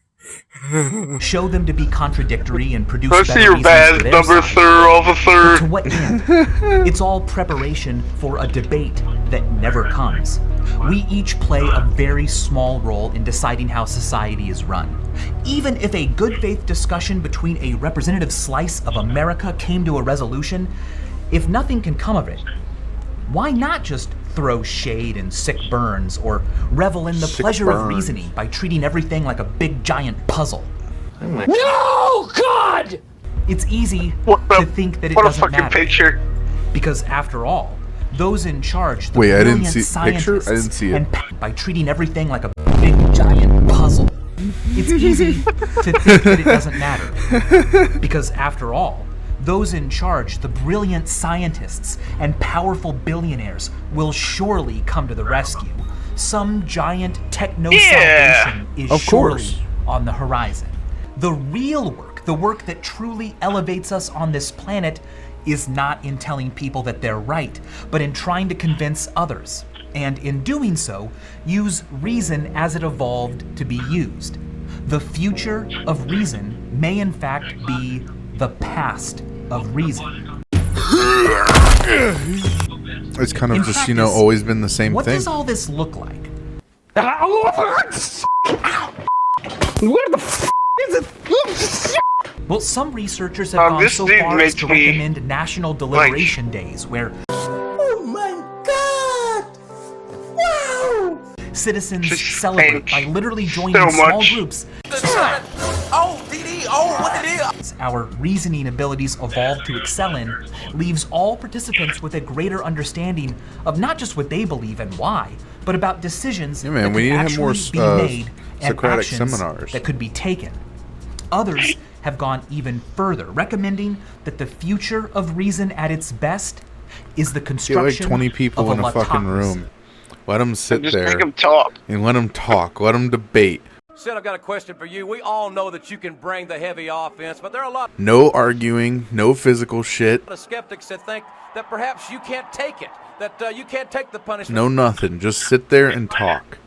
Speaker 4: Show them to be contradictory and produce
Speaker 2: Let's
Speaker 4: better
Speaker 2: see your
Speaker 4: reasons
Speaker 2: badge
Speaker 4: for their
Speaker 2: number,
Speaker 4: side.
Speaker 2: sir, officer.
Speaker 4: But to what end? It's all preparation for a debate that never comes. We each play a very small role in deciding how society is run. Even if a good faith discussion between a representative slice of America came to a resolution, if nothing can come of it, why not just throw shade and sick burns, or revel in the pleasure of reasoning by treating everything like a big giant puzzle.
Speaker 10: No, God!
Speaker 4: It's easy to think that it doesn't matter. Because after all, those in charge, the
Speaker 1: Wait, I didn't
Speaker 4: brilliant
Speaker 1: see the picture? I
Speaker 4: scientists,
Speaker 1: didn't see it.
Speaker 4: and by treating everything like a big giant puzzle. It's easy to think that it doesn't matter. Because after all, those in charge, the brilliant scientists and powerful billionaires, will surely come to the rescue. Some giant techno-salvation is surely on the horizon. The real work, the work that truly elevates us on this planet, is not in telling people that they're right, but in trying to convince others. And in doing so, use reason as it evolved to be used. The future of reason may in fact be the past of reason.
Speaker 1: It's kind of just, you know, always been the same
Speaker 4: What
Speaker 1: thing.
Speaker 4: does all this look like?
Speaker 10: Where the f is it?
Speaker 4: Well, some researchers have gone so far as to recommend national deliberation days where
Speaker 10: Oh my God! Wow!
Speaker 4: citizens celebrate by literally joining small groups.
Speaker 10: Oh, DD, oh, what it is?
Speaker 4: Our reasoning abilities evolve to excel in leaves all participants with a greater understanding of not just what they believe and why, but about decisions
Speaker 1: Yeah, man,
Speaker 4: that
Speaker 1: we need
Speaker 4: could
Speaker 1: to have more
Speaker 4: actually be made and
Speaker 1: Socratic
Speaker 4: actions
Speaker 1: seminars.
Speaker 4: that could be taken. Others have gone even further, recommending that the future of reason at its best is the
Speaker 1: Get
Speaker 4: construction
Speaker 1: like 20 people
Speaker 4: of
Speaker 1: in a fucking room. Let them sit
Speaker 2: Just
Speaker 1: there
Speaker 2: make 'em talk.
Speaker 1: and let them talk. Let them debate.
Speaker 5: Sid, I've got a question for you. We all know that you can bring the heavy offense, but there are a lot
Speaker 1: No arguing. No physical shit.
Speaker 5: of skeptics that think that perhaps you can't take it, that you can't take the punishment.
Speaker 1: No nothing. Just sit there and talk.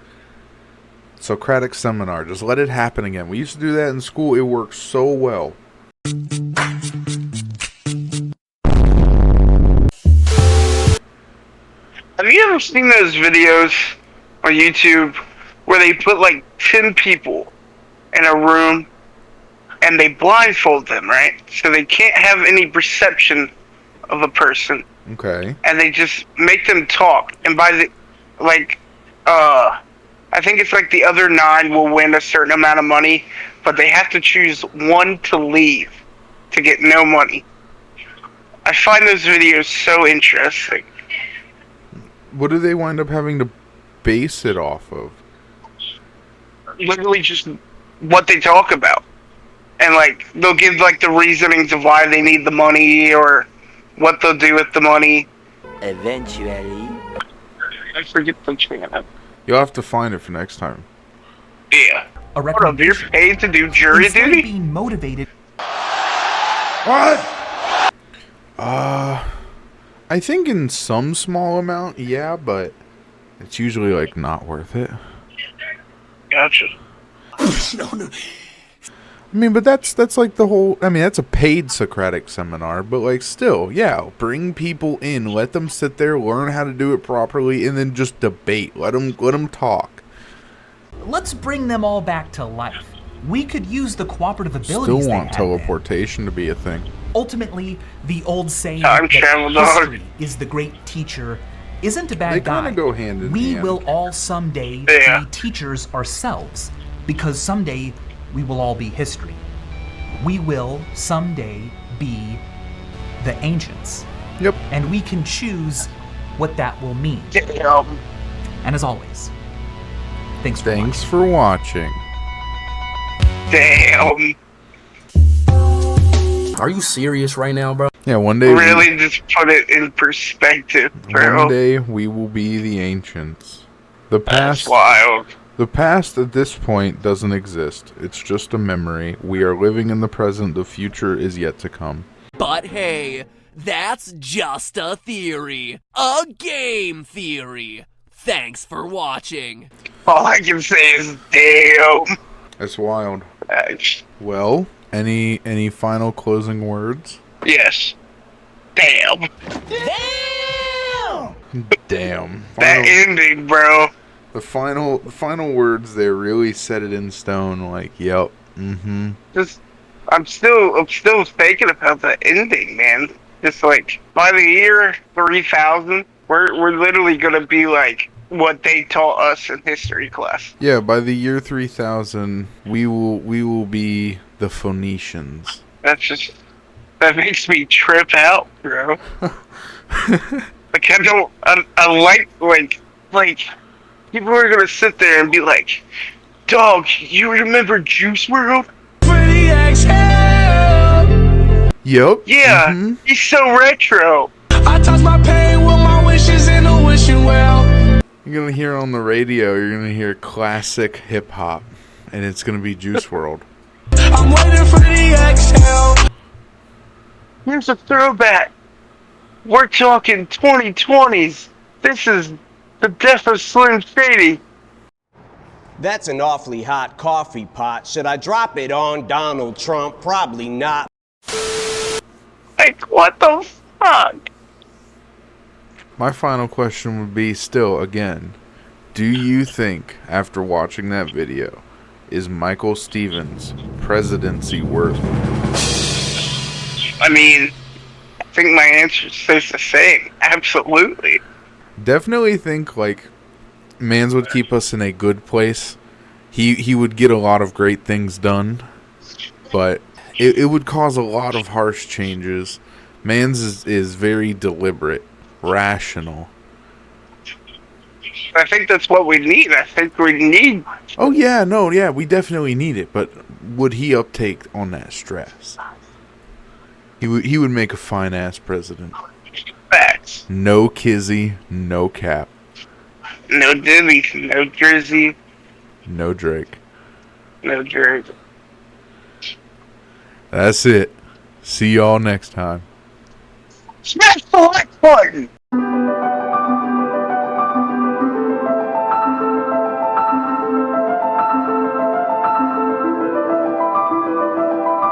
Speaker 1: Socratic seminar. Just let it happen again. We used to do that in school. It worked so well.
Speaker 2: Have you ever seen those videos on YouTube where they put like 10 people in a room and they blindfold them, right? So they can't have any perception of a person,
Speaker 1: Okay.
Speaker 2: and they just make them talk. And by the, like, I think it's like the other 9 will win a certain amount of money, but they have to choose one to leave to get no money. I find those videos so interesting.
Speaker 1: What do they wind up having to base it off of?
Speaker 2: Literally just what they talk about. And like they'll give like the reasonings of why they need the money or what they'll do with the money.
Speaker 12: Eventually.
Speaker 2: I forget the channel.
Speaker 1: You'll have to find it for next time.
Speaker 2: Yeah.
Speaker 4: A
Speaker 2: Hold on, you're paid to do jury
Speaker 4: Instead of
Speaker 2: duty?
Speaker 4: being motivated.
Speaker 2: What?
Speaker 1: I think in some small amount, yeah, but it's usually like not worth it.
Speaker 2: Gotcha.
Speaker 1: I mean, but that's like the whole. I mean, that's a paid Socratic seminar, but like still, yeah, bring people in, let them sit there, learn how to do it properly, and then just debate. Let them talk.
Speaker 4: Let's bring them all back to life. We could use the cooperative abilities
Speaker 1: Still
Speaker 4: they
Speaker 1: want
Speaker 4: had
Speaker 1: teleportation to be a thing.
Speaker 4: Ultimately, the old saying
Speaker 2: Time
Speaker 4: that
Speaker 2: travel, dog.
Speaker 4: history is the great teacher isn't a bad
Speaker 1: They
Speaker 4: guy.
Speaker 1: kinda go hand in
Speaker 4: We
Speaker 1: hand.
Speaker 4: will all someday
Speaker 2: Yeah.
Speaker 4: be teachers ourselves, because someday we will all be history. We will someday be the ancients.
Speaker 1: Yep.
Speaker 4: And we can choose what that will mean. And as always, thanks for
Speaker 1: watching.
Speaker 2: Damn.
Speaker 12: Are you serious right now, bro?
Speaker 1: Yeah, one day.
Speaker 2: Really just put it in perspective, bro.
Speaker 1: One day we will be the ancients. The past.
Speaker 2: That's wild.
Speaker 1: The past at this point doesn't exist. It's just a memory. We are living in the present. The future is yet to come.
Speaker 13: But hey, that's just a theory. A game theory. Thanks for watching.
Speaker 2: All I can say is damn.
Speaker 1: That's wild. Well, any final closing words?
Speaker 2: Yes. Damn.
Speaker 1: Damn.
Speaker 2: That ending, bro.
Speaker 1: The final words there really set it in stone. Like, yep. Mm-hmm.
Speaker 2: Just, I'm still thinking about the ending, man. Just like by the year 3000, We're literally gonna be like what they taught us in history class.
Speaker 1: Yeah, by the year 3000, we will be the Phoenicians.
Speaker 2: That makes me trip out, bro. Like I like people are gonna sit there and be like, dog, you remember Juice World?
Speaker 1: Yep.
Speaker 2: Yeah, he's so retro.
Speaker 13: I toss my pain with my wishes in a wishing well.
Speaker 1: You're gonna hear on the radio, you're gonna hear classic hip hop, and it's gonna be Juice World.
Speaker 13: I'm waiting for the exhale.
Speaker 2: Here's a throwback. We're talking 2020s. This is the death of Slim Shady.
Speaker 3: That's an awfully hot coffee pot. Should I drop it on Donald Trump? Probably not.
Speaker 2: Like, what the fuck?
Speaker 1: My final question would be still, again, do you think, after watching that video, is Michael Stevens' presidency worthy?
Speaker 2: I mean, I think my answer stays the same. Absolutely.
Speaker 1: Definitely think, like, Mans would keep us in a good place. He would get a lot of great things done, but it would cause a lot of harsh changes. Mans is very deliberate, rational.
Speaker 2: I think that's what we need. I think we need...
Speaker 1: Oh, yeah, no, yeah, we definitely need it, but would he uptake on that stress? He would make a fine-ass president.
Speaker 2: Facts.
Speaker 1: No kizzy, no cap.
Speaker 2: No Diddy, no Jersey,
Speaker 1: No Drake.
Speaker 2: no Drake.
Speaker 1: That's it. See y'all next time.
Speaker 2: Smash the like button!